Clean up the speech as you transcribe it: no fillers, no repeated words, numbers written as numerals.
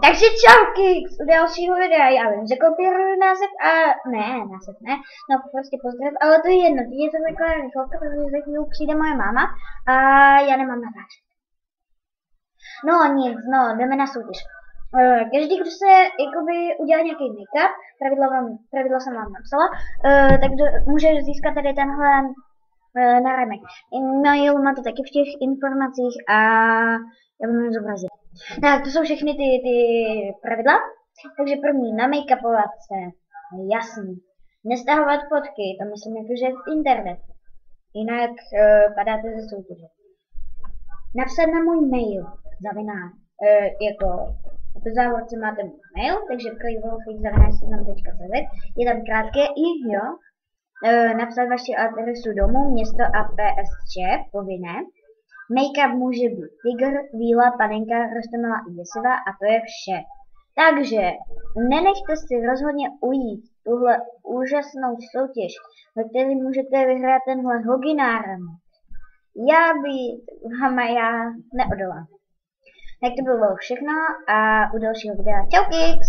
Takže čau Kix, u dalšího videa, já vím, že kopíruju název a název ne, no prostě pozdrav, ale to je jedno, teď je to taková rychlovka, protože za chvíli přijde moje máma a já nemám natáčet. No nic, no, jdeme na soutěž. Každý, kdo se jakoby udělá nějaký make-up, pravidla jsem vám napsala, tak může získat tady tenhle náramek. E-mail máte taky v těch informacích a já vám je zobrazit. Tak, to jsou všechny ty pravidla. Takže první, namakeupovat se, jasný. Nestahovat fotky, to myslím jakože z internetu. Jinak padáte ze soutěže. Napsat na můj mail, jako v závorce máte můj mail, takže prejvolfik@seznam.cz, je tam krátké i, jo. Napsat vaši adresu domu, město a PSČ, povinné. Make-up může být tygr, víla, panenka, roztomilá i děsivá a to je vše. Takže nenechte si rozhodně ujít tuhle úžasnou soutěž, ve které můžete vyhrát tenhle hoginárem. Já neodolám. Tak to bylo všechno a u dalšího videa. Čau Kix!